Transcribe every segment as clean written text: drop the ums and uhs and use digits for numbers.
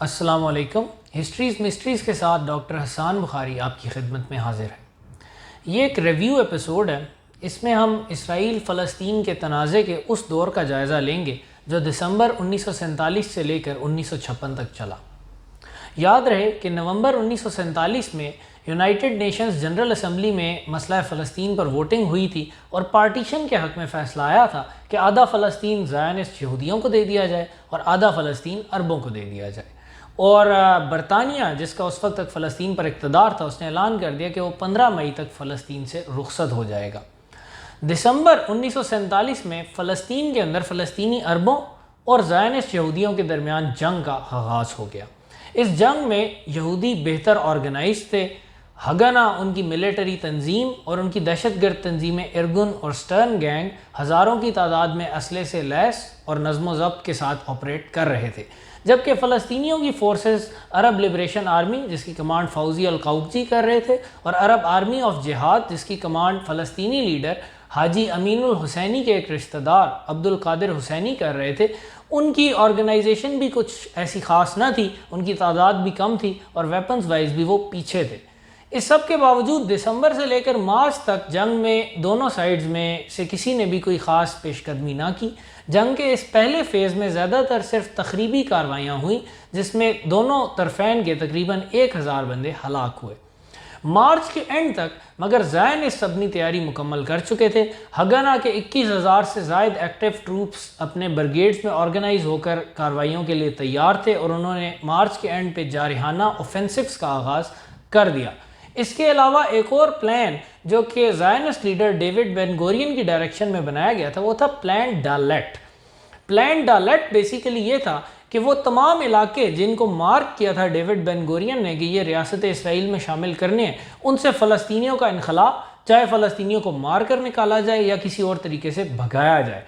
السلام علیکم۔ History's mysteries کے ساتھ ڈاکٹر حسان بخاری آپ کی خدمت میں حاضر ہے۔ یہ ایک ریویو ایپیسوڈ ہے۔ اس میں ہم اسرائیل فلسطین کے تنازع کے اس دور کا جائزہ لیں گے جو دسمبر 1947 سے لے کر 1956 تک چلا۔ یاد رہے کہ نومبر 1947 میں یونائٹڈ نیشنز جنرل اسمبلی میں مسئلہ فلسطین پر ووٹنگ ہوئی تھی اور پارٹیشن کے حق میں فیصلہ آیا تھا کہ آدھا فلسطین زائنسٹ یہودیوں کو دے دیا جائے اور آدھا فلسطین عربوں کو دے دیا جائے، اور برطانیہ جس کا اس وقت تک فلسطین پر اقتدار تھا اس نے اعلان کر دیا کہ وہ 15 مئی تک فلسطین سے رخصت ہو جائے گا۔ دسمبر 1947 میں فلسطین کے اندر فلسطینی عربوں اور زائنسٹ یہودیوں کے درمیان جنگ کا آغاز ہو گیا۔ اس جنگ میں یہودی بہتر آرگنائز تھے۔ ہگنا ان کی ملٹری تنظیم اور ان کی دہشت گرد تنظیمیں ارگن اور سٹرن گینگ ہزاروں کی تعداد میں اسلحے سے لیس اور نظم و ضبط کے ساتھ آپریٹ کر رہے تھے، جبکہ فلسطینیوں کی فورسز عرب لبریشن آرمی جس کی کمانڈ فوزی القوقجی کر رہے تھے اور عرب آرمی آف جہاد جس کی کمانڈ فلسطینی لیڈر حاجی امین الحسینی کے ایک رشتہ دار عبد القادر حسینی کر رہے تھے۔ ان کی آرگنائزیشن بھی کچھ ایسی خاص نہ تھی، ان کی تعداد بھی کم تھی اور ویپنز وائز بھی وہ پیچھے تھے۔ اس سب کے باوجود دسمبر سے لے کر مارچ تک جنگ میں دونوں سائیڈز میں سے کسی نے بھی کوئی خاص پیش قدمی نہ کی۔ جنگ کے اس پہلے فیز میں زیادہ تر صرف تخریبی کاروائیاں ہوئیں جس میں دونوں طرفین کے تقریباً 1000 بندے ہلاک ہوئے۔ مارچ کے اینڈ تک مگر زائنسٹ اپنی تیاری مکمل کر چکے تھے۔ ہگنا کے 21,000 سے زائد ایکٹیو ٹروپس اپنے برگیڈز میں آرگنائز ہو کر کاروائیوں کے لیے تیار تھے اور انہوں نے مارچ کے اینڈ پہ جارحانہ اوفینسیوز کا آغاز کر دیا۔ اس کے علاوہ ایک اور پلان جو کہ زائنسٹ لیڈر ڈیوڈ بین گورین کی ڈائریکشن میں بنایا گیا تھا وہ تھا پلان ڈالیٹ۔ پلان ڈالیٹ بیسیکلی یہ تھا کہ وہ تمام علاقے جن کو مارک کیا تھا ڈیوڈ بین گورین نے کہ یہ ریاست اسرائیل میں شامل کرنے ہیں، ان سے فلسطینیوں کا انخلاء، چاہے فلسطینیوں کو مار کر نکالا جائے یا کسی اور طریقے سے بھگایا جائے۔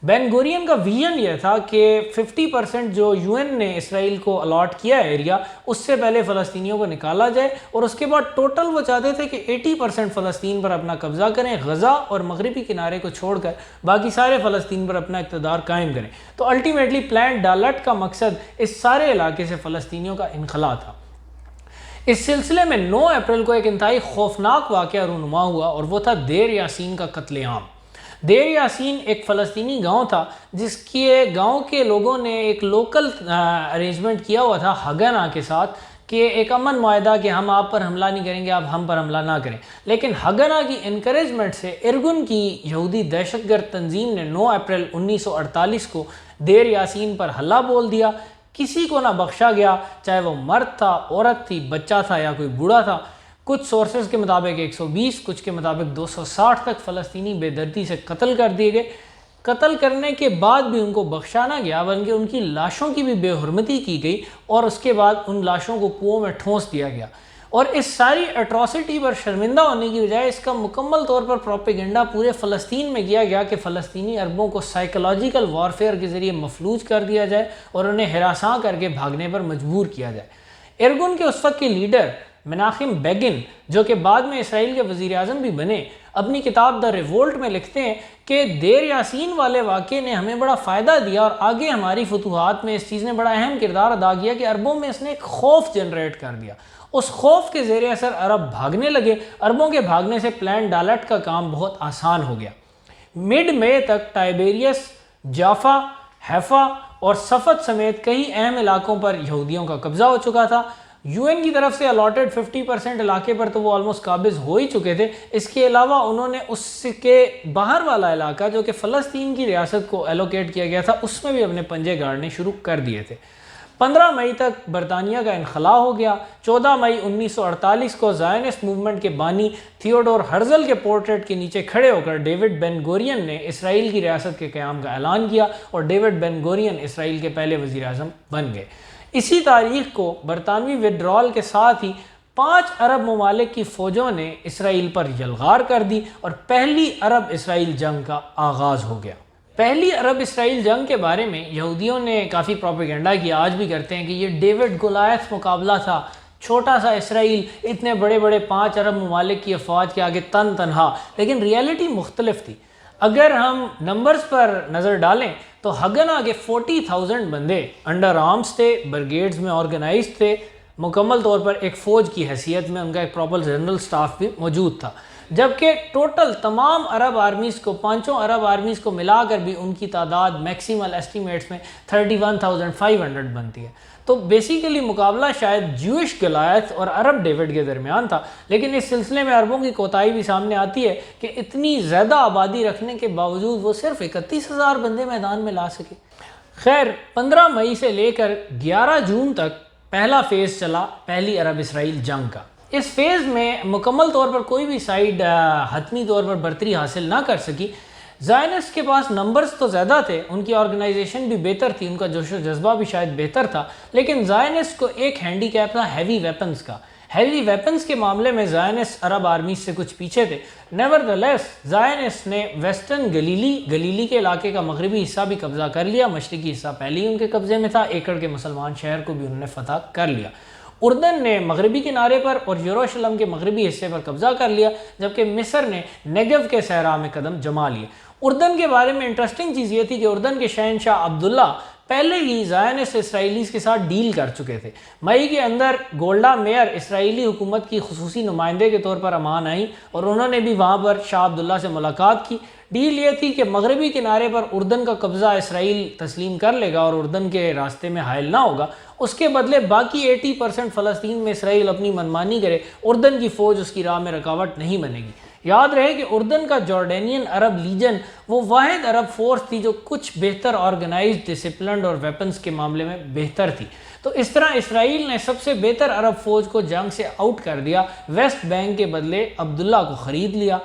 بین گورین کا ویژن یہ تھا کہ 50% جو UN نے اسرائیل کو الاٹ کیا ایریا اس سے پہلے فلسطینیوں کو نکالا جائے، اور اس کے بعد ٹوٹل وہ چاہتے تھے کہ 80% فلسطین پر اپنا قبضہ کریں، غزہ اور مغربی کنارے کو چھوڑ کر باقی سارے فلسطین پر اپنا اقتدار قائم کریں۔ تو الٹیمیٹلی پلان ڈالیٹ کا مقصد اس سارے علاقے سے فلسطینیوں کا انخلاء تھا۔ اس سلسلے میں 9 اپریل کو ایک انتہائی خوفناک واقعہ رونما ہوا اور وہ تھا دیر یاسین کا قتل عام۔ دیر یاسین ایک فلسطینی گاؤں تھا جس کے گاؤں کے لوگوں نے ایک لوکل ارینجمنٹ کیا ہوا تھا ہگنا کے ساتھ کہ ایک امن معاہدہ کہ ہم آپ پر حملہ نہیں کریں گے، آپ ہم پر حملہ نہ کریں، لیکن ہگنا کی انکریجمنٹ سے ارگن کی یہودی دہشت گرد تنظیم نے 9 اپریل 1948 کو دیر یاسین پر حملہ بول دیا۔ کسی کو نہ بخشا گیا، چاہے وہ مرد تھا، عورت تھی، بچہ تھا یا کوئی بوڑھا تھا۔ کچھ سورسز کے مطابق 120، کچھ کے مطابق 260 تک فلسطینی بے دردی سے قتل کر دیے گئے۔ قتل کرنے کے بعد بھی ان کو بخشا نہ گیا بلکہ ان کی لاشوں کی بھی بے حرمتی کی گئی اور اس کے بعد ان لاشوں کو کنوؤں میں ٹھونس دیا گیا۔ اور اس ساری اٹراسٹی پر شرمندہ ہونے کی بجائے اس کا مکمل طور پر پروپیگنڈا پورے فلسطین میں کیا گیا کہ فلسطینی عربوں کو سائیکولوجیکل وارفیئر کے ذریعے مفلوج کر دیا جائے اور انہیں ہراساں کر کے بھاگنے پر مجبور کیا جائے۔ ارگن کے اس وقت کے لیڈر مناخم بیگن جو کہ بعد میں اسرائیل کے وزیر اعظم بھی بنے، اپنی کتاب دا ریولٹ میں لکھتے ہیں کہ دیر یاسین والے واقعے نے ہمیں بڑا فائدہ دیا اور آگے ہماری فتوحات میں اس چیز نے بڑا اہم کردار ادا کیا کہ عربوں میں اس نے ایک خوف جنریٹ کر دیا۔ اس خوف کے زیر اثر عرب بھاگنے لگے۔ عربوں کے بھاگنے سے پلان ڈالیٹ کا کام بہت آسان ہو گیا۔ مڈ مئی تک ٹائبیریس، جافا، حیفا اور صفت سمیت کئی اہم علاقوں پر یہودیوں کا قبضہ ہو چکا تھا۔ UN کی طرف سے الاٹڈ 50% علاقے پر تو وہ آلموسٹ قابض ہو ہی چکے تھے۔ اس کے علاوہ انہوں نے اس کے باہر والا علاقہ جو کہ فلسطین کی ریاست کو ایلوکیٹ کیا گیا تھا اس میں بھی اپنے پنجے گاڑنے شروع کر دیے تھے۔ 15 مئی تک برطانیہ کا انخلاء ہو گیا۔ 14 مئی 1948 کو زائنسٹ موومنٹ کے بانی تھیوڈور ہرزل کے پورٹریٹ کے نیچے کھڑے ہو کر ڈیوڈ بین گورین نے اسرائیل کی ریاست کے قیام کا اعلان کیا اور ڈیوڈ بین گورین اسرائیل کے پہلے وزیر اعظم بن گئے۔ اسی تاریخ کو برطانوی وڈرال کے ساتھ ہی 5 عرب ممالک کی فوجوں نے اسرائیل پر یلغار کر دی اور پہلی عرب اسرائیل جنگ کا آغاز ہو گیا۔ پہلی عرب اسرائیل جنگ کے بارے میں یہودیوں نے کافی پروپیگنڈا کیا، آج بھی کرتے ہیں کہ یہ ڈیوڈ گولائث مقابلہ تھا، چھوٹا سا اسرائیل اتنے بڑے بڑے 5 عرب ممالک کی افواج کے آگے تنہا، لیکن ریئلٹی مختلف تھی۔ اگر ہم نمبرز پر نظر ڈالیں تو ہگنا کے 40,000 بندے انڈر آرمز تھے، برگیڈز میں آرگنائز تھے، مکمل طور پر ایک فوج کی حیثیت میں ان کا ایک پراپر جنرل سٹاف بھی موجود تھا، جبکہ ٹوٹل تمام عرب آرمیز کو، پانچوں عرب آرمیز کو ملا کر بھی ان کی تعداد میکسیمل ایسٹیمیٹس میں 31,500 بنتی ہے۔ تو بیسیکلی مقابلہ شاید جوش گلایت اور عرب ڈیوڈ کے درمیان تھا، لیکن اس سلسلے میں عربوں کی کوتاہی بھی سامنے آتی ہے کہ اتنی زیادہ آبادی رکھنے کے باوجود وہ صرف 31,000 بندے میدان میں لا سکے۔ خیر، 15 مئی سے لے کر 11 جون تک پہلا فیز چلا پہلی عرب اسرائیل جنگ کا۔ اس فیز میں مکمل طور پر کوئی بھی سائیڈ حتمی طور پر برتری حاصل نہ کر سکی۔ زائنسٹ کے پاس نمبرز تو زیادہ تھے، ان کی آرگنائزیشن بھی بہتر تھی، ان کا جوش و جذبہ بھی شاید بہتر تھا، لیکن زائنسٹ کو ایک ہینڈی کیپ تھا ہیوی ویپنز کا۔ ہیوی ویپنز کے معاملے میں زائنسٹ عرب آرمیز سے کچھ پیچھے تھے۔ نیورتھلیس زائنسٹ نے ویسٹرن گلیلی کے علاقے کا مغربی حصہ بھی قبضہ کر لیا، مشرقی حصہ پہلے ہی ان کے قبضے میں تھا، ایکڑ کے مسلمان شہر کو بھی انہوں نے فتح کر لیا۔ اردن نے مغربی کنارے پر اور یروشلم کے مغربی حصے پر قبضہ کر لیا، جبکہ مصر نے نیگو کے صحرا میں قدم جما لیے۔ اردن کے بارے میں انٹرسٹنگ چیز یہ تھی کہ اردن کے شہنشاہ عبداللہ پہلے ہی زائنسٹ اسرائیلیز کے ساتھ ڈیل کر چکے تھے۔ مئی کے اندر گولڈا میئر اسرائیلی حکومت کی خصوصی نمائندے کے طور پر عمان آئیں اور انہوں نے بھی وہاں پر شاہ عبداللہ سے ملاقات کی۔ ڈیل یہ تھی کہ مغربی کنارے پر اردن کا قبضہ اسرائیل تسلیم کر لے گا اور اردن کے راستے میں حائل نہ ہوگا، اس کے بدلے باقی 80% فلسطین میں اسرائیل اپنی منمانی کرے، اردن کی فوج اس کی راہ میں رکاوٹ نہیں بنے گی۔ یاد رہے کہ اردن کا جارڈینین عرب لیجن وہ واحد عرب فورس تھی جو کچھ بہتر آرگنائزڈ، ڈسپلنڈ اور ویپنز کے معاملے میں بہتر تھی۔ تو اس طرح اسرائیل نے سب سے بہتر عرب فوج کو جنگ سے آؤٹ کر دیا، ویسٹ بینک کے بدلے عبداللہ کو خرید لیا۔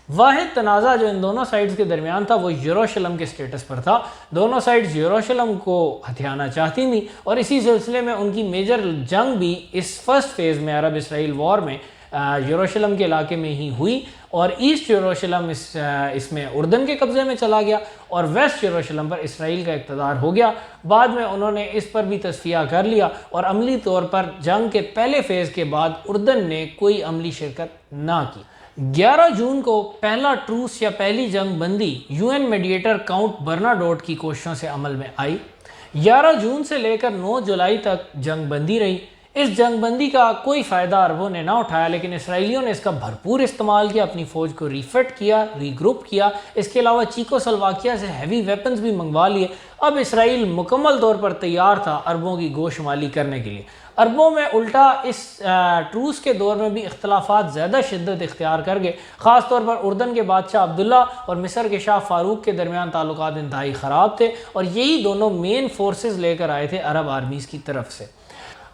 واحد تنازع جو ان دونوں سائڈز کے درمیان تھا وہ یروشلم کے سٹیٹس پر تھا۔ دونوں سائڈز یروشلم کو ہتھیانا چاہتی تھیں اور اسی سلسلے میں ان کی میجر جنگ بھی اس فرسٹ فیز میں عرب اسرائیل وار میں یروشلم کے علاقے میں ہی ہوئی، اور ایسٹ یروشلم اس میں اردن کے قبضے میں چلا گیا اور ویسٹ یروشلم پر اسرائیل کا اقتدار ہو گیا۔ بعد میں انہوں نے اس پر بھی تصفیہ کر لیا اور عملی طور پر جنگ کے پہلے فیز کے بعد اردن نے کوئی عملی شرکت نہ کی۔ 11 جون کو پہلا ٹروس یا پہلی جنگ بندی UN میڈیٹر کاؤنٹ برناڈوٹ کی کوششوں سے عمل میں آئی۔ 11 جون سے لے کر 9 جولائی تک جنگ بندی رہی۔ اس جنگ بندی کا کوئی فائدہ عربوں نے نہ اٹھایا، لیکن اسرائیلیوں نے اس کا بھرپور استعمال کیا، اپنی فوج کو ریفٹ کیا، ری گروپ کیا، اس کے علاوہ چیکو سلواکیہ سے ہیوی ویپنز بھی منگوا لیے۔ اب اسرائیل مکمل طور پر تیار تھا عربوں کی گوشمالی کرنے کے لیے۔ عربوں میں الٹا اس ٹروس کے دور میں بھی اختلافات زیادہ شدت اختیار کر گئے، خاص طور پر اردن کے بادشاہ عبداللہ اور مصر کے شاہ فاروق کے درمیان تعلقات انتہائی خراب تھے، اور یہی دونوں مین فورسز لے کر آئے تھے عرب آرمیز کی طرف سے۔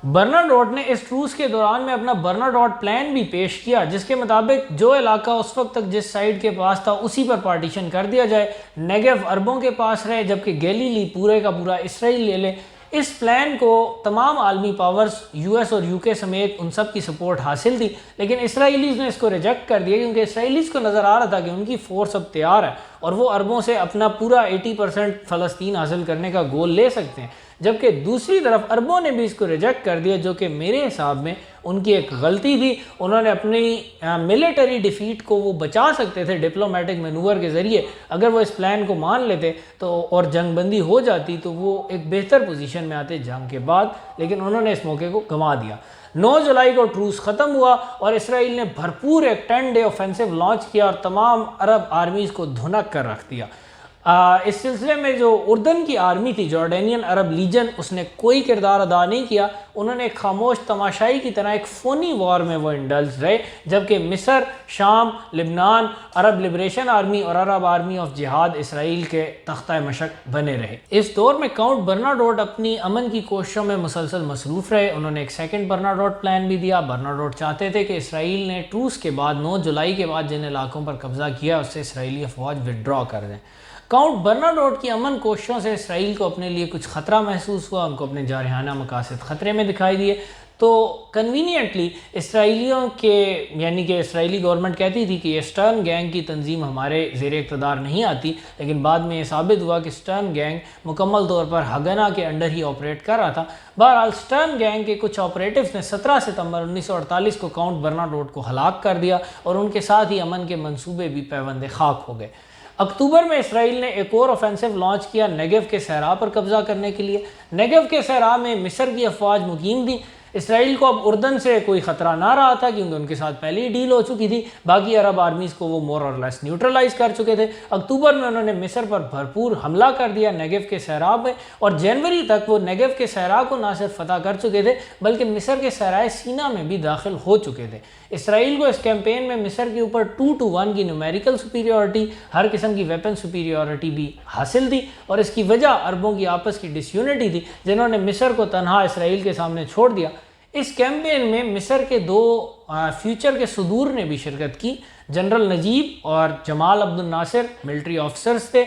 برناڈوٹ نے اس ٹروس کے دوران میں اپنا برناڈوٹ پلان بھی پیش کیا، جس کے مطابق جو علاقہ اس وقت تک جس سائڈ کے پاس تھا اسی پر پارٹیشن کر دیا جائے، نیگو عربوں کے پاس رہے جبکہ گیلیلی پورے کا پورا اسرائیل لے لے۔ اس پلان کو تمام عالمی پاورز US اور UK سمیت ان سب کی سپورٹ حاصل تھی، لیکن اسرائیلیز نے اس کو ریجیکٹ کر دیا، کیونکہ اسرائیلیز کو نظر آ رہا تھا کہ ان کی فورس اب تیار ہے اور وہ عربوں سے اپنا پورا 80% فلسطین حاصل کرنے کا گول لے سکتے ہیں، جبکہ دوسری طرف عربوں نے بھی اس کو ریجیکٹ کر دیا، جو کہ میرے حساب میں ان کی ایک غلطی تھی۔ انہوں نے اپنی ملٹری ڈیفیٹ کو وہ بچا سکتے تھے ڈپلومیٹک مینور کے ذریعے، اگر وہ اس پلان کو مان لیتے تو اور جنگ بندی ہو جاتی تو وہ ایک بہتر پوزیشن میں آتے جنگ کے بعد، لیکن انہوں نے اس موقع کو گنوا دیا۔ 9 جولائی کو ٹروس ختم ہوا اور اسرائیل نے بھرپور ایک 10 ڈے آفینسو لانچ کیا اور تمام عرب آرمیز کو دھنک کر رکھ دیا۔ اس سلسلے میں جو اردن کی آرمی تھی، جارڈینین عرب لیجن، اس نے کوئی کردار ادا نہیں کیا۔ انہوں نے ایک خاموش تماشائی کی طرح ایک فونی وار میں وہ انڈلج رہے، جبکہ مصر، شام، لبنان، عرب لبریشن آرمی اور عرب آرمی آف جہاد اسرائیل کے تختہ مشق بنے رہے۔ اس دور میں کاؤنٹ برناڈوٹ اپنی امن کی کوششوں میں مسلسل مصروف رہے۔ انہوں نے ایک سیکنڈ برناڈوٹ پلان بھی دیا۔ برناڈوٹ چاہتے تھے کہ اسرائیل نے ٹروس کے بعد 9 جولائی کے بعد جن علاقوں پر قبضہ کیا اس سے اسرائیلی افواج وڈرا کر دیں۔ کاؤنٹ برناڈوٹ کی امن کوششوں سے اسرائیل کو اپنے لیے کچھ خطرہ محسوس ہوا، ان کو اپنے جارحانہ مقاصد خطرے میں دکھائی دیے، تو کنوینئنٹلی اسرائیلیوں کے یعنی کہ اسرائیلی گورنمنٹ کہتی تھی کہ یہ سٹرن گینگ کی تنظیم ہمارے زیر اقتدار نہیں آتی، لیکن بعد میں یہ ثابت ہوا کہ سٹرن گینگ مکمل طور پر ہگنا کے انڈر ہی آپریٹ کر رہا تھا۔ بہرحال سٹرن گینگ کے کچھ آپریٹوز نے 17 ستمبر 1948 کو کاؤنٹ برناڈوٹ کو ہلاک کر دیا اور ان کے ساتھ ہی امن کے منصوبے بھی پیوند خاک ہو گئے۔ اکتوبر میں اسرائیل نے ایک اور آفینسو لانچ کیا نیگیو کے صحرا پر قبضہ کرنے کے لیے۔ نیگیو کے صحرا میں مصر کی افواج مقیم تھیں۔ اسرائیل کو اب اردن سے کوئی خطرہ نہ رہا تھا کیونکہ ان کے ساتھ پہلے ہی ڈیل ہو چکی تھی، باقی عرب آرمیز کو وہ مور اور لیس نیوٹرلائز کر چکے تھے۔ اکتوبر میں انہوں نے مصر پر بھرپور حملہ کر دیا نیگیو کے صحرا میں، اور جنوری تک وہ نیگیو کے صحرا کو نہ صرف فتح کر چکے تھے بلکہ مصر کے صحرائے سینا میں بھی داخل ہو چکے تھے۔ اسرائیل کو اس کیمپین میں مصر کے اوپر 2-1 کی نیومیریکل سپیریورٹی، ہر قسم کی ویپن سپیریورٹی بھی حاصل تھی، اور اس کی وجہ عربوں کی آپس کی ڈس یونٹی تھی جنہوں نے مصر کو تنہا اسرائیل کے سامنے چھوڑ دیا۔ اس کیمپین میں مصر کے 2 فیوچر کے صدور نے بھی شرکت کی، جنرل نجیب اور جمال عبد الناصر ملٹری آفیسرز تھے۔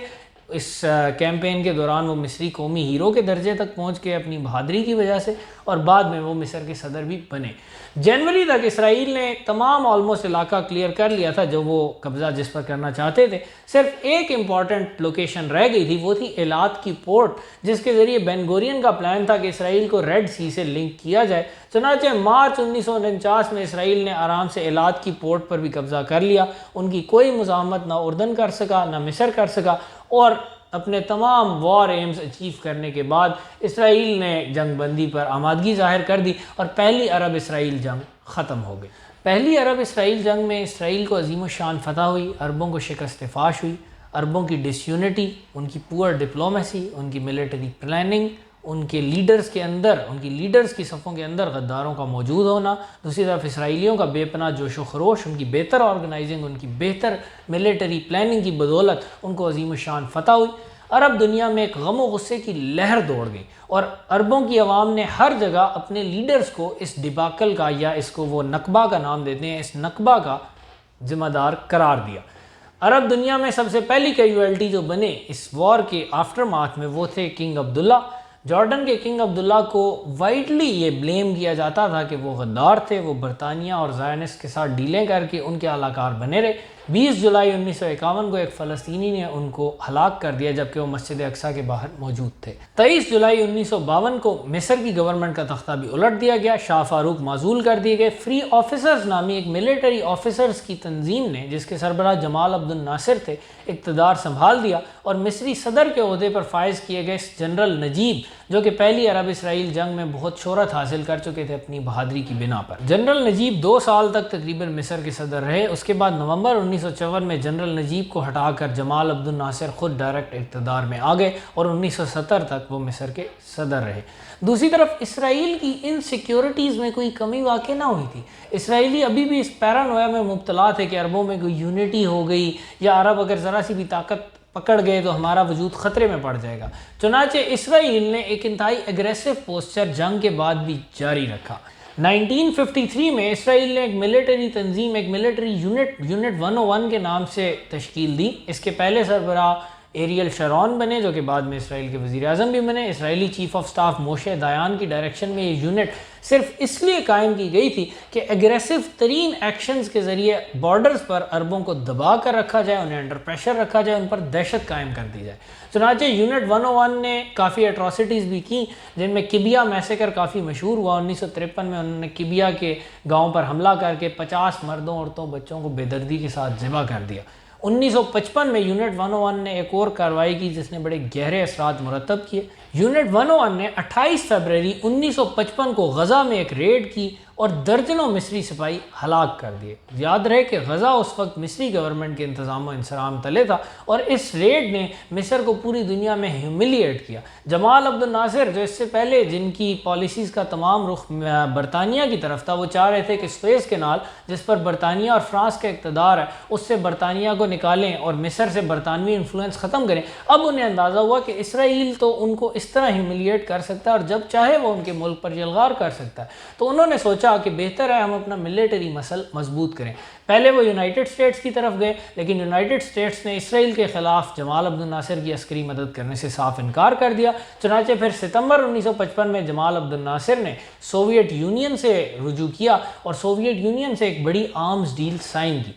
اس کیمپین کے دوران وہ مصری قومی ہیرو کے درجے تک پہنچ گئے اپنی بہادری کی وجہ سے، اور بعد میں وہ مصر کے صدر بھی بنے۔ جنوری تک اسرائیل نے تمام آلموسٹ علاقہ کلیئر کر لیا تھا جو وہ قبضہ جس پر کرنا چاہتے تھے۔ صرف ایک امپورٹنٹ لوکیشن رہ گئی تھی، وہ تھی ایلات کی پورٹ، جس کے ذریعے بین گورین کا پلان تھا کہ اسرائیل کو ریڈ سی سے لنک کیا جائے۔ چنانچہ مارچ 1949 میں اسرائیل نے آرام سے ایلات کی پورٹ پر بھی قبضہ کر لیا۔ ان کی کوئی مزاحمت نہ اردن کر سکا نہ مصر کر سکا، اور اپنے تمام وار ایمز اچیو کرنے کے بعد اسرائیل نے جنگ بندی پر آمادگی ظاہر کر دی اور پہلی عرب اسرائیل جنگ ختم ہو گئی۔ پہلی عرب اسرائیل جنگ میں اسرائیل کو عظیم الشان فتح ہوئی، عربوں کو شکست فاش ہوئی۔ عربوں کی ڈس یونٹی، ان کی پور ڈپلومیسی، ان کی ملٹری پلاننگ، ان کے لیڈرز کے اندر، ان کی لیڈرز کی صفوں کے اندر غداروں کا موجود ہونا، دوسری طرف اسرائیلیوں کا بے پناہ جوش و خروش، ان کی بہتر آرگنائزنگ، ان کی بہتر ملٹری پلاننگ کی بدولت ان کو عظیم الشان فتح ہوئی۔ عرب دنیا میں ایک غم و غصے کی لہر دوڑ گئی، اور عربوں کی عوام نے ہر جگہ اپنے لیڈرز کو اس ڈباکل کا، یا اس کو وہ نکبہ کا نام دیتے ہیں، اس نکبہ کا ذمہ دار قرار دیا۔ عرب دنیا میں سب سے پہلی کیجویلٹی جو بنے اس وار کے آفٹر مارچ میں وہ تھے کنگ عبداللہ۔ جارڈن کے کنگ عبداللہ کو وائڈلی یہ بلیم کیا جاتا تھا کہ وہ غدار تھے، وہ برطانیہ اور زائنسٹ کے ساتھ ڈیلیں کر کے ان کے اعلی کار بنے رہے۔ 20 جولائی 1951 کو ایک فلسطینی نے ان کو ہلاک کر دیا جبکہ وہ مسجد اقصیٰ کے باہر موجود تھے۔ 23 جولائی 1952 کو مصر کی گورنمنٹ کا تختہ بھی الٹ دیا گیا، شاہ فاروق معزول کر دیے گئے۔ فری آفیسرز نامی ایک ملٹری آفیسرز کی تنظیم نے، جس کے سربراہ جمال عبد الناصر تھے، اقتدار سنبھال دیا، اور مصری صدر کے عہدے پر فائز کیے گئے جنرل نجیب، جو کہ پہلی عرب اسرائیل جنگ میں بہت شہرت حاصل کر چکے تھے اپنی بہادری کی بنا پر۔ جنرل نجیب 2 سال تک تقریباً مصر کے صدر رہے۔ اس کے بعد نومبر 1954 میں جنرل نجیب کو ہٹا کر جمال عبد الناصر خود ڈائریکٹ اقتدار میں آ گئے، اور 1970 تک وہ مصر کے صدر رہے۔ دوسری طرف اسرائیل کی ان سیکیورٹیز میں کوئی کمی واقع نہ ہوئی تھی۔ اسرائیلی ابھی بھی اس پیرانویا میں مبتلا تھے کہ عربوں میں کوئی یونٹی ہو گئی، یا عرب اگر ذرا سی بھی طاقت پکڑ گئے تو ہمارا وجود خطرے میں پڑ جائے گا۔ چنانچہ اسرائیل نے ایک انتہائی اگریسو پوسچر جنگ کے بعد بھی جاری رکھا۔ 1953 میں اسرائیل نے ایک ملٹری تنظیم، ایک ملٹری یونٹ 101 کے نام سے تشکیل دی۔ اس کے پہلے سربراہ ایریل شارون بنے، جو کہ بعد میں اسرائیل کے وزیر اعظم بھی بنے۔ اسرائیلی چیف آف سٹاف موشے دایان کی ڈائریکشن میں یہ یونٹ صرف اس لیے قائم کی گئی تھی کہ ایگریسو ترین ایکشنز کے ذریعے بارڈرز پر عربوں کو دبا کر رکھا جائے، انہیں انڈر پریشر رکھا جائے، ان پر دہشت قائم کر دی جائے۔ چنانچہ یونٹ 101 نے کافی اٹراسٹیز بھی کی، جن میں کبیا میسیکر کافی مشہور ہوا۔ 1953 میں انہوں نے کبیا کے گاؤں پر حملہ کر کے 50 مردوں، عورتوں، بچوں کو بے دردی کے ساتھ ذبح کر دیا۔ 1955 میں یونٹ 101 نے ایک اور کارروائی کی جس نے بڑے گہرے اثرات مرتب کیے۔ یونٹ 101 نے 28 فروری 1955 کو غزہ میں ایک ریڈ کی اور درجنوں مصری سپاہی ہلاک کر دیے۔ یاد رہے کہ غزہ اس وقت مصری گورنمنٹ کے انتظام و انصرام تلے تھا، اور اس ریڈ نے مصر کو پوری دنیا میں ہیوملیٹ کیا۔ جمال عبد الناصر، جو اس سے پہلے جن کی پالیسیز کا تمام رخ برطانیہ کی طرف تھا، وہ چاہ رہے تھے کہ سویز کینال، جس پر برطانیہ اور فرانس کا اقتدار ہے، اس سے برطانیہ کو نکالیں اور مصر سے برطانوی انفلوئنس ختم کریں۔ اب انہیں اندازہ ہوا کہ اسرائیل تو ان کو اس طرح ہیوملیٹ کر سکتا ہے اور جب چاہے وہ ان کے ملک پر یلغار کر سکتا ہے، تو انہوں نے سوچا کہ بہتر ہے ہم اپنا ملٹری مسل مضبوط کریں۔ پہلے وہ یونائٹڈ اسٹیٹس کی طرف گئے، لیکن یونائٹڈ اسٹیٹس نے اسرائیل کے خلاف جمال عبد الناصر کی عسکری مدد کرنے سے صاف انکار کر دیا۔ چنانچہ پھر ستمبر 1955 میں جمال عبد الناصر نے سوویت یونین سے رجوع کیا اور سوویت یونین سے ایک بڑی آرمز ڈیل سائن کی۔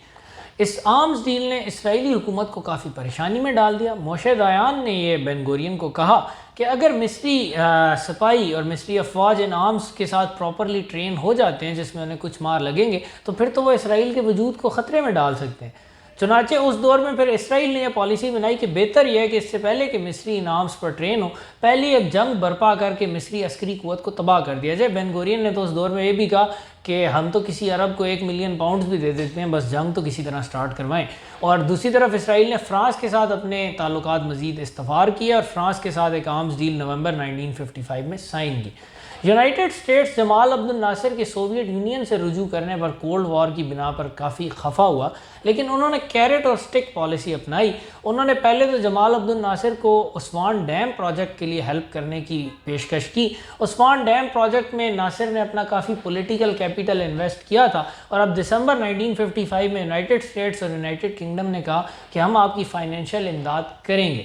اس آرمز ڈیل نے اسرائیلی حکومت کو کافی پریشانی میں ڈال دیا۔ موشے دایان نے یہ بین گورین کو کہا کہ اگر مصری سپاہی اور مصری افواج ان آرمز کے ساتھ پراپرلی ٹرین ہو جاتے ہیں، جس میں انہیں کچھ مار لگیں گے، تو پھر تو وہ اسرائیل کے وجود کو خطرے میں ڈال سکتے ہیں۔ چنانچہ اس دور میں پھر اسرائیل نے یہ پالیسی بنائی کہ بہتر یہ ہے کہ اس سے پہلے کہ مصری انعامس پر ٹرین ہو، پہلی ایک جنگ برپا کر کے مصری عسکری قوت کو تباہ کر دیا جائے۔ بین گورین نے تو اس دور میں یہ بھی کہا کہ ہم تو کسی عرب کو 1 ملین پاؤنڈز بھی دے دیتے ہیں، بس جنگ تو کسی طرح سٹارٹ کروائیں۔ اور دوسری طرف اسرائیل نے فرانس کے ساتھ اپنے تعلقات مزید استوار کیے اور فرانس کے ساتھ ایک آرمز ڈیل نومبر 1955 میں سائن کی۔ یونائٹڈ اسٹیٹس جمال عبد الناصر کے سوویت یونین سے رجوع کرنے پر کولڈ وار کی بنا پر کافی خفا ہوا، لیکن انہوں نے کیرٹ اور سٹک پالیسی اپنائی۔ انہوں نے پہلے تو جمال عبد الناصر کو عثمان ڈیم پروجیکٹ کے لیے ہیلپ کرنے کی پیشکش کی۔ عثمان ڈیم پروجیکٹ میں ناصر نے اپنا کافی پولیٹیکل کیپٹل انویسٹ کیا تھا، اور اب دسمبر 1955 میں یونائٹڈ اسٹیٹس اور یونائٹڈ کنگڈم نے کہا کہ ہم آپ کی فائنینشیل امداد کریں گے،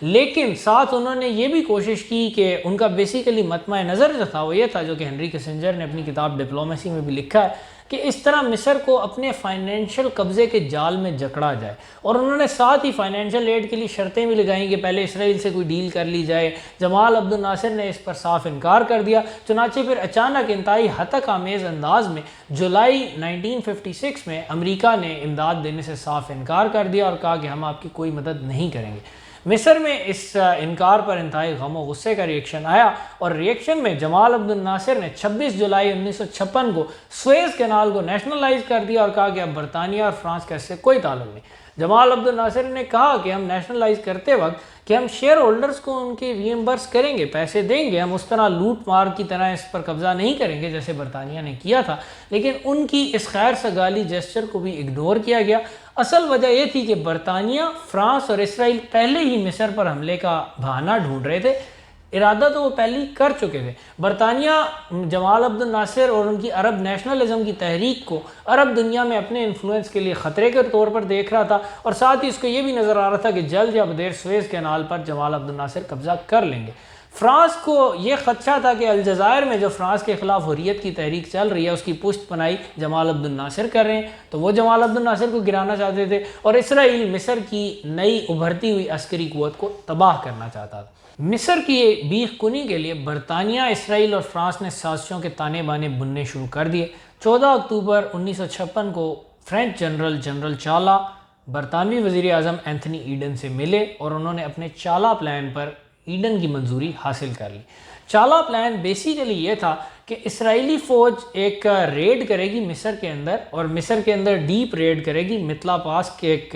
لیکن ساتھ انہوں نے یہ بھی کوشش کی کہ ان کا بیسیکلی مطمع نظر جو تھا وہ یہ تھا، جو کہ ہنری کسنجر نے اپنی کتاب ڈپلومیسی میں بھی لکھا ہے، کہ اس طرح مصر کو اپنے فائنینشیل قبضے کے جال میں جکڑا جائے۔ اور انہوں نے ساتھ ہی فائنینشیل ایڈ کے لیے شرطیں بھی لگائیں کہ پہلے اسرائیل سے کوئی ڈیل کر لی جائے۔ جمال عبد الناصر نے اس پر صاف انکار کر دیا، چنانچہ پھر اچانک انتہائی ہتک آمیز انداز میں جولائی 1956 میں امریکہ نے امداد دینے سے صاف انکار کر دیا اور کہا کہ ہم آپ کی کوئی مدد نہیں کریں گے۔ مصر میں اس انکار پر انتہائی غم و غصے کا ریئیکشن آیا، اور ریئیکشن میں جمال عبد الناصر نے 26 جولائی 1956 کو سویز کینال کو نیشنلائز کر دیا اور کہا کہ اب برطانیہ اور فرانس کا اس سے کوئی تعلق نہیں۔ جمال عبد الناصر نے کہا کہ ہم نیشنلائز کرتے وقت کہ ہم شیئر ہولڈرز کو ان کی ری ایمبرس کریں گے، پیسے دیں گے، ہم اس طرح لوٹ مار کی طرح اس پر قبضہ نہیں کریں گے جیسے برطانیہ نے کیا تھا، لیکن ان کی اس خیر سگالی جیسچر کو بھی اگنور کیا گیا۔ اصل وجہ یہ تھی کہ برطانیہ، فرانس اور اسرائیل پہلے ہی مصر پر حملے کا بہانہ ڈھونڈ رہے تھے، ارادہ تو وہ پہلے ہی کر چکے تھے۔ برطانیہ جمال عبد الناصر اور ان کی عرب نیشنلزم کی تحریک کو عرب دنیا میں اپنے انفلوئنس کے لیے خطرے کے طور پر دیکھ رہا تھا، اور ساتھ ہی اس کو یہ بھی نظر آ رہا تھا کہ جلد یا بدیر سویز کینال پر جمال عبد الناصر قبضہ کر لیں گے۔ فرانس کو یہ خدشہ تھا کہ الجزائر میں جو فرانس کے خلاف حریت کی تحریک چل رہی ہے اس کی پشت پناہی جمال عبد الناصر کر رہے ہیں، تو وہ جمال عبد الناصر کو گرانا چاہتے تھے، اور اسرائیل مصر کی نئی ابھرتی ہوئی عسکری قوت کو تباہ کرنا چاہتا تھا۔ مصر کی بیخ کنی کے لیے برطانیہ، اسرائیل اور فرانس نے سازشوں کے تانے بانے بننے شروع کر دیے۔ 14 اکتوبر 1956 کو فرینچ جنرل چالا برطانوی وزیر اعظم اینتھنی ایڈن سے ملے، اور انہوں نے اپنے چالا پلان پر ایڈن کی منظوری حاصل کر لی۔ چالا پلان بیسیکلی یہ تھا کہ اسرائیلی فوج ایک ریڈ کرے گی مصر کے اندر، اور مصر کے اندر ڈیپ ریڈ کرے گی، مطلع پاس کے ایک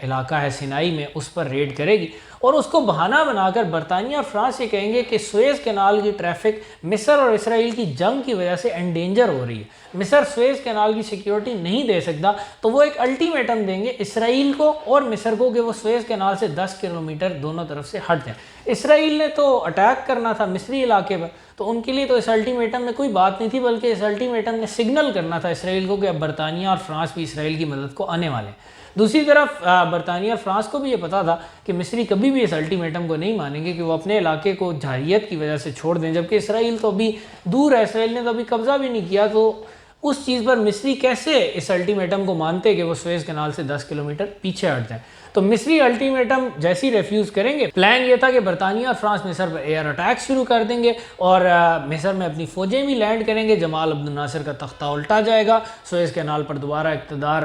علاقہ ہے سینائی میں، اس پر ریڈ کرے گی، اور اس کو بہانہ بنا کر برطانیہ اور فرانس یہ کہیں گے کہ سویز کینال کی ٹریفک مصر اور اسرائیل کی جنگ کی وجہ سے انڈینجر ہو رہی ہے، مصر سویز کینال کی سیکیورٹی نہیں دے سکتا، تو وہ ایک الٹیمیٹم دیں گے اسرائیل کو اور مصر کو کہ وہ سویز کینال سے 10 کلومیٹر دونوں طرف سے ہٹ جائیں۔ اسرائیل نے تو اٹیک کرنا تھا مصری علاقے پر، تو ان کے لیے تو اس الٹیمیٹم میں کوئی بات نہیں تھی، بلکہ اس الٹیمیٹم نے سگنل کرنا تھا اسرائیل کو کہ اب برطانیہ اور فرانس بھی اسرائیل کی مدد کو آنے والے ہیں۔ دوسری طرف برطانیہ اور فرانس کو بھی یہ پتا تھا کہ مصری کبھی بھی اس الٹیمیٹم کو نہیں مانیں گے کہ وہ اپنے علاقے کو جارحیت کی وجہ سے چھوڑ دیں، جبکہ اسرائیل تو ابھی دور ہے، اسرائیل نے تو ابھی قبضہ بھی نہیں کیا، تو اس چیز پر مصری کیسے اس الٹیمیٹم کو مانتے کہ وہ سویز کینال سے 10 کلومیٹر پیچھے ہٹ جائیں۔ تو مصری الٹیمیٹم جیسی ریفیوز کریں گے، پلان یہ تھا کہ برطانیہ اور فرانس مصر پر ایئر اٹیک شروع کر دیں گے، اور مصر میں اپنی فوجیں بھی لینڈ کریں گے، جمال عبد الناصر کا تختہ الٹا جائے گا، سویز کینال پر دوبارہ اقتدار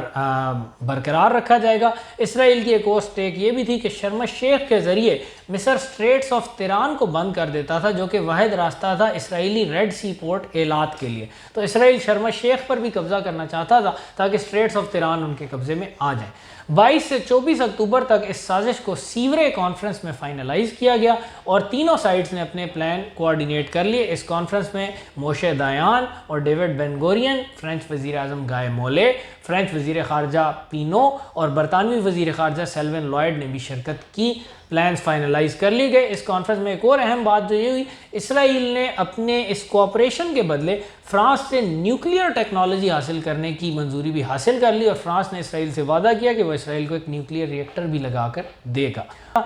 برقرار رکھا جائے گا۔ اسرائیل کی ایک اور سٹیک یہ بھی تھی کہ شرم الشیخ کے ذریعے مصر اسٹریٹس آف تیران کو بند کر دیتا تھا، جو کہ واحد راستہ تھا اسرائیلی ریڈ سی پورٹ ایلات کے لیے، تو اسرائیل شرم الشیخ پر بھی قبضہ کرنا چاہتا تھا تاکہ اسٹریٹس آف تیران ان کے قبضے میں آ جائیں۔ 22 سے 24 اکتوبر تک اس سازش کو سیورے کانفرنس میں فائنلائز کیا گیا، اور تینوں سائڈز نے اپنے پلان کوآرڈینیٹ کر لیے۔ اس کانفرنس میں موشے دایان اور ڈیوڈ بین گورین، فرینچ وزیر اعظم گائے مولے، فرینچ وزیر خارجہ پینو اور برطانوی وزیر خارجہ سیلون لائڈ نے بھی شرکت کی۔ پلانز فائنلائز کر لی گئے۔ اس کانفرنس میں ایک اور اہم بات جو یہ ہوئی، اسرائیل نے اپنے اس کوآپریشن کے بدلے فرانس سے نیوکلیئر ٹیکنالوجی حاصل کرنے کی منظوری بھی حاصل کر لی، اور فرانس نے اسرائیل سے وعدہ کیا کہ وہ اسرائیل کو ایک نیوکلیئر ریئیکٹر بھی لگا کر دے گا۔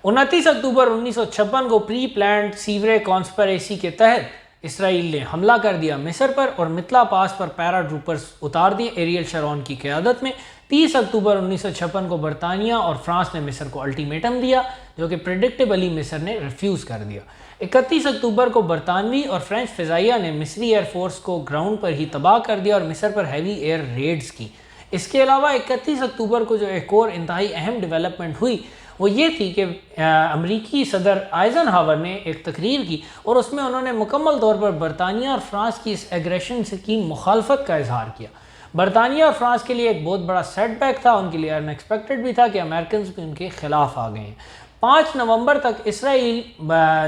29 اکتوبر 1956 کو پری پلانڈ سیورے کانسپریسی کے تحت اسرائیل نے حملہ کر دیا مصر پر، اور مطلع پاس پر پیرا ٹروپرز اتار دیے ایریل شارون کی قیادت میں۔ 30 اکتوبر 1956 کو برطانیہ اور فرانس نے مصر کو الٹیمیٹم دیا، جو کہ پریڈکٹیبلی مصر نے ریفیوز کر دیا۔ 31 اکتوبر کو برطانوی اور فرینچ فضائیہ نے مصری ایئر فورس کو گراؤنڈ پر ہی تباہ کر دیا اور مصر پر ہیوی ایئر ریڈز کی۔ اس کے علاوہ 31 اکتوبر کو جو ایک اور انتہائی اہم ڈیولپمنٹ ہوئی وہ یہ تھی کہ امریکی صدر آئزن ہاور نے ایک تقریر کی اور اس میں انہوں نے مکمل طور پر برطانیہ اور فرانس کی اس ایگریشن کی مخالفت کا اظہار کیا۔ برطانیہ اور فرانس کے لیے ایک بہت بڑا سیٹ بیک تھا، ان کے لیے ان ایکسپیکٹڈ بھی تھا کہ امریکنز بھی ان کے خلاف آ گئے ہیں۔ 5 نومبر تک اسرائیل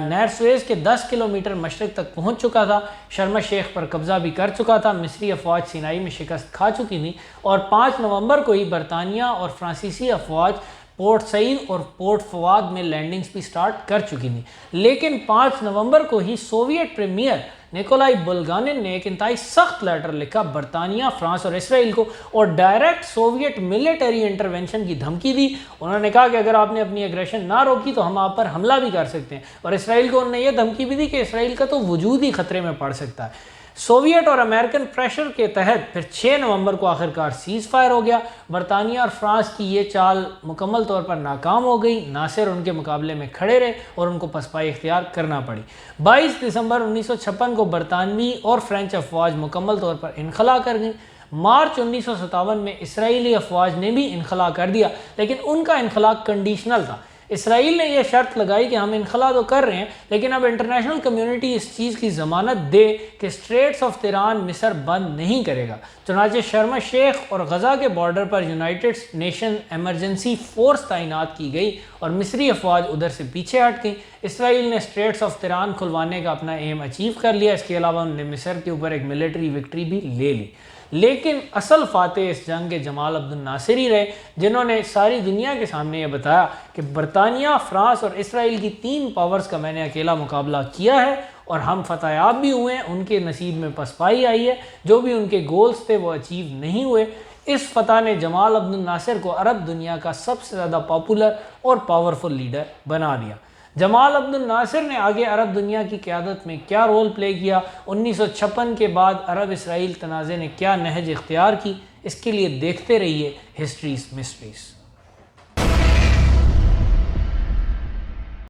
نہر سویز کے 10 کلومیٹر مشرق تک پہنچ چکا تھا، شرم الشیخ پر قبضہ بھی کر چکا تھا، مصری افواج سینائی میں شکست کھا چکی تھی اور 5 نومبر کو ہی برطانیہ اور فرانسیسی افواج پورٹ سعید اور پورٹ فواد میں لینڈنگز بھی سٹارٹ کر چکی تھیں۔ لیکن 5 نومبر کو ہی سوویٹ پریمیئر نیکولائی بلگانن نے ایک انتہائی سخت لیٹر لکھا برطانیہ، فرانس اور اسرائیل کو اور ڈائریکٹ سوویٹ ملٹری انٹرونشن کی دھمکی دی۔ انہوں نے کہا کہ اگر آپ نے اپنی ایگریشن نہ روکی تو ہم آپ پر حملہ بھی کر سکتے ہیں، اور اسرائیل کو انہوں نے یہ دھمکی بھی دی کہ اسرائیل کا تو وجود ہی خطرے میں پڑ سکتا ہے۔ سوویٹ اور امریکن پریشر کے تحت پھر 6 نومبر کو آخرکار سیز فائر ہو گیا۔ برطانیہ اور فرانس کی یہ چال مکمل طور پر ناکام ہو گئی، ناصر ان کے مقابلے میں کھڑے رہے اور ان کو پسپائی اختیار کرنا پڑی۔ 22 دسمبر 1956 کو برطانوی اور فرینچ افواج مکمل طور پر انخلا کر گئیں۔ مارچ 1957 میں اسرائیلی افواج نے بھی انخلا کر دیا، لیکن ان کا انخلا کنڈیشنل تھا۔ اسرائیل نے یہ شرط لگائی کہ ہم انخلا تو کر رہے ہیں لیکن اب انٹرنیشنل کمیونٹی اس چیز کی ضمانت دے کہ اسٹریٹس آف تیران مصر بند نہیں کرے گا۔ چنانچہ شرم الشیخ اور غزہ کے بارڈر پر یونائٹڈ نیشن ایمرجنسی فورس تعینات کی گئی اور مصری افواج ادھر سے پیچھے ہٹ گئیں۔ اسرائیل نے اسٹریٹس آف تیران کھلوانے کا اپنا ایم اچیو کر لیا، اس کے علاوہ انہوں نے مصر کے اوپر ایک ملٹری وکٹری بھی لے لی۔ لیکن اصل فاتح اس جنگ کے جمال عبد الناصر ہی رہے، جنہوں نے ساری دنیا کے سامنے یہ بتایا کہ برطانیہ، فرانس اور اسرائیل کی 3 پاورز کا میں نے اکیلا مقابلہ کیا ہے اور ہم فتح یاب بھی ہوئے ہیں، ان کے نصیب میں پسپائی آئی ہے، جو بھی ان کے گولز تھے وہ اچیو نہیں ہوئے۔ اس فتح نے جمال عبد الناصر کو عرب دنیا کا سب سے زیادہ پاپولر اور پاورفل لیڈر بنا دیا۔ جمال عبد الناصر نے آگے عرب دنیا کی قیادت میں کیا رول پلے کیا، 1956 کے بعد عرب اسرائیل تنازع نے کیا نہج اختیار کی، اس کے لیے دیکھتے رہیے ہسٹریز مسٹریز۔